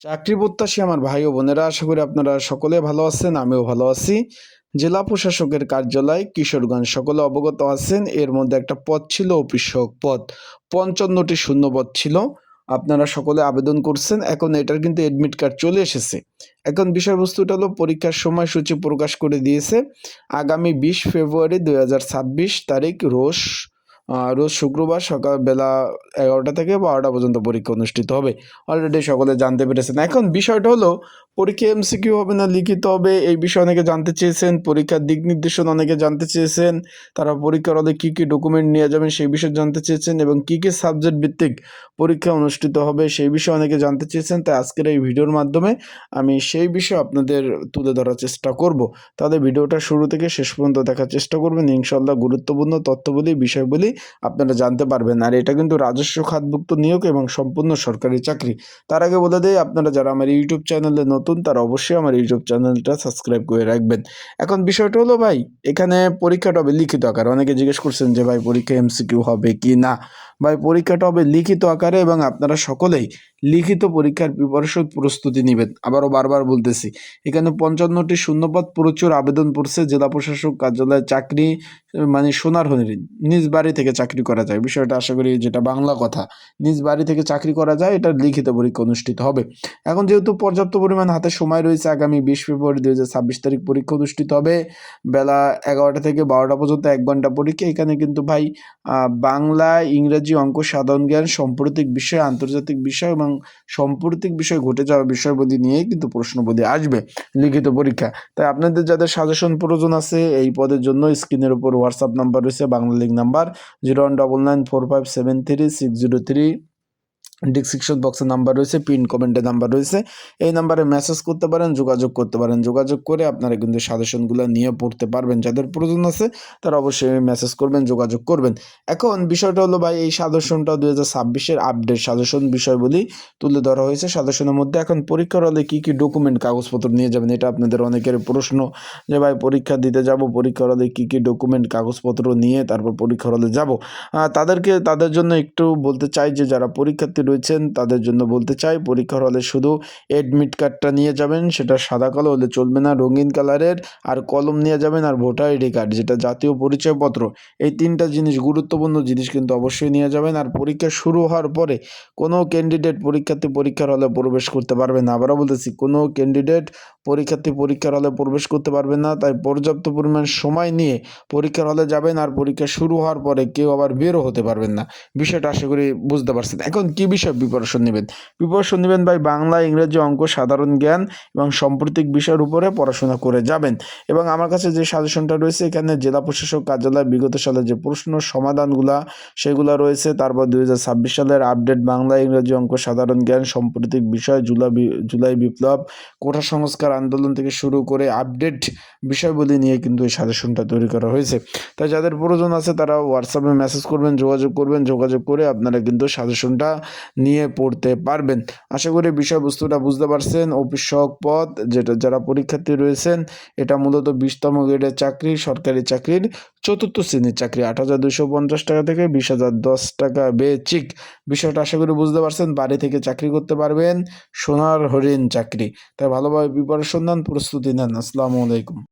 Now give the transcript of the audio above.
চাকরি প্রত্যাশী আমার ভাই ও বোনেরা, আশা করি আপনারা সকলে ভালো আছেন। আমিও ভালো আছি। জেলা প্রশাসকের কার্যালয় কিশোরগঞ্জ, সকলে অবগত আছেন। এর মধ্যে একটা পদ ছিল অফিস সহায়ক পদ, 55টি শূন্য পদ ছিল। আপনারা সকলে আবেদন করছেন। এখন এটার কিন্তু এডমিট কার্ড চলে এসেছে। এখন বিষয়বস্তুটা হলো, পরীক্ষার সময়সূচি প্রকাশ করে দিয়েছে। আগামী 20 ফেব্রুয়ারি 2026 তারিখ রোজ শুক্রবার সকাল বেলা 11টা থেকে 12টা পর্যন্ত পরীক্ষা অনুষ্ঠিত হবে। অলরেডি সকলে জানতে পেরেছেন। এখন বিষয়টা হলো, পরীক্ষা এমসিকিউ হবে না লিখিত হবে, এই বিষয়ে অনেকে জানতে চেয়েছেন। পরীক্ষার দিক নির্দেশনা অনেকে জানতে চেয়েছেন। তারা পরীক্ষার হলে কী কী ডকুমেন্ট নিয়ে যাবেন সেই বিষয়ে জানতে চেয়েছেন, এবং কী কী সাবজেক্ট ভিত্তিক পরীক্ষা অনুষ্ঠিত হবে সেই বিষয়ে অনেকে জানতে চেয়েছেন। তাই আজকের এই ভিডিওর মাধ্যমে আমি সেই বিষয়ে আপনাদের তুলে ধরার চেষ্টা করব। তাহলে ভিডিওটা শুরু থেকে শেষ পর্যন্ত দেখার চেষ্টা করবেন। ইনশাআল্লাহ গুরুত্বপূর্ণ তথ্যবলী, বিষয়বলী আপনারা জানতে পারবেন। আর এটা কিন্তু রাজস্ব খাতভুক্ত নিয়োগ এবং সম্পূর্ণ সরকারি চাকরি। তার আগে বলে দেই, আপনারা যারা আমার ইউটিউব চ্যানেলে নতুন তারা অবশ্যই আমার ইউটিউব চ্যানেলটা সাবস্ক্রাইব করে রাখবেন। এখন বিষয়টা হলো ভাই, এখানে পরীক্ষাটা হবে লিখিত আকারে। অনেকে জিজ্ঞেস করছেন যে ভাই পরীক্ষা এমসিকিউ হবে কি না। ভাই পরীক্ষাটা হবে লিখিত আকারে, এবং আপনারা সকলেই লিখিত পরীক্ষার প্রিপারেশন প্রস্তুতি নেবেন। আবারও বারবার বলতেছি, এখানে 55টি শূন্যপদ, প্রচুর আবেদন পড়ছে। জেলা প্রশাসক কার্যালয়ে চাকরি মানে সোনার হরিণ, নিজ বাড়ি থেকে চাকরি করা যায়। বিষয়টা আশা করি, যেটা বাংলা কথা, নিজ বাড়ি থেকে চাকরি করা যায়। এটা লিখিত পরীক্ষা অনুষ্ঠিত হবে। এখন যেহেতু পর্যাপ্ত পরিমাণ হাতে সময় রয়েছে, আগামী 20 ফেব্রুয়ারি 2026 তারিখ পরীক্ষা অনুষ্ঠিত হবে। বেলা 11টা থেকে 12টা পর্যন্ত 1 ঘন্টা পরীক্ষা। এখানে কিন্তু ভাই বাংলা, ইংরেজি, অঙ্ক, সাধারণ জ্ঞান, সাম্প্রতিক বিষয়, আন্তর্জাতিক বিষয় এবং সাম্প্রতিক বিষয় ঘটে যাওয়া বিষয়বলী নিয়েই কিন্তু প্রশ্নবলী আসবে লিখিত পরীক্ষা। তাই আপনাদের যাদের সাজেশন প্রয়োজন আছে এই পদের জন্য, স্ক্রিনের উপর হোয়াটসঅ্যাপ নাম্বার রয়েছে, বাংলা লিঙ্ক নাম্বার 019945736003। ডিসক্রিপশন বক্সে নাম্বার রয়েছে, পিন কমেন্টে নাম্বার রয়েছে। এই নাম্বারে মেসেজ করতে পারেন, যোগাযোগ করতে পারেন। যোগাযোগ করে আপনারা কিন্তু সাজেশনগুলো নিয়ে পড়তে পারবেন। যাদের প্রয়োজন আছে তারা অবশ্যই মেসেজ করবেন, যোগাযোগ করবেন। এখন বিষয়টা হলো ভাই, এই সাজেশনটা 2026-এর আপডেট সাজেশন বিষয়বলী তুলে ধরা হয়েছে। সাজেশনের মধ্যে এখন পরীক্ষার হলে কী কী ডকুমেন্ট, কাগজপত্র নিয়ে যাবেন, এটা আপনাদের অনেকের প্রশ্ন যে ভাই পরীক্ষা দিতে যাব, পরীক্ষার হলে কী কী ডকুমেন্ট, কাগজপত্র নিয়ে তারপর পরীক্ষার হলে যাব। তাদের জন্য একটু বলতে চাই যে যারা পরীক্ষার্থী রয়েছেন তাদের জন্য বলতে চাই, পরীক্ষার হলে শুধু এডমিট কার্ডটা নিয়ে যাবেন। সেটা সাদা কালো হলে চলবে না, রঙিন কালারের। আর কলম নিয়ে যাবেন, আর ভোটার আইডি কার্ড, যেটা জাতীয় পরিচয়পত্র। এই তিনটা জিনিস, গুরুত্বপূর্ণ জিনিস কিন্তু অবশ্যই নিয়ে যাবেন। আর পরীক্ষা শুরু হওয়ার পরে কোনো ক্যান্ডিডেট পরীক্ষার্থী পরীক্ষার হলে প্রবেশ করতে পারবে না। আবারও বলতেছি, কোনো ক্যান্ডিডেট পরীক্ষার্থী পরীক্ষার হলে প্রবেশ করতে পারবে না। তাই পর্যাপ্ত পরিমাণ সময় নিয়ে পরীক্ষার হলে যাবেন। আর পরীক্ষা শুরু হওয়ার পরে কেউ আবার বেরও হতে পারবেন না। বিষয়টা আশা করি বুঝতে পারছেন। এখন কি বিষয় প্রিপারেশন নেবেন? প্রিপারেশন নেবেন ভাই বাংলা, ইংরেজি, অঙ্ক, সাধারণ জ্ঞান এবং সাম্প্রতিক বিষয়ের উপরে পড়াশোনা করে যাবেন। এবং আমার কাছে যে সাজেশনটা রয়েছে, এখানে জেলা প্রশাসক কার্যালয় বিগত সালে যে প্রশ্ন সমাধানগুলা সেগুলো রয়েছে। তারপর 2026 সালের আপডেট বাংলা, ইংরেজি, অঙ্ক, সাধারণ জ্ঞান, সাম্প্রতিক বিষয়, জুলাই বিপ্লব, কোটা সংস্কার আন্দোলন থেকে শুরু করে আপডেট বিষয়বলী নিয়ে কিন্তু এই সাজেশনটা তৈরি করা হয়েছে। তাই যাদের প্রয়োজন আছে তারা হোয়াটসঅ্যাপে মেসেজ করবেন, যোগাযোগ করবেন। যোগাযোগ করে আপনারা কিন্তু সাজেশনটা নিয়ে পড়তে পারবেন। আশা করি বিষয়বস্তুটা বুঝতে পারছেন। অফিস সহায়ক পদ, যেটা যারা পরীক্ষার্থী রয়েছেন, এটা মূলত 20তম গ্রেডের চাকরি, সরকারি চাকরির 4র্থ শ্রেণীর চাকরি। 8,250 টাকা থেকে 20,010 টাকা বেচিক। বিষয়টা আশা করি বুঝতে পারছেন। বাড়ি থেকে চাকরি করতে পারবেন, সোনার হরিণ চাকরি। তাই ভালোভাবে প্রিপারেশন নেন, প্রস্তুতি নেন। আসসালামু আলাইকুম।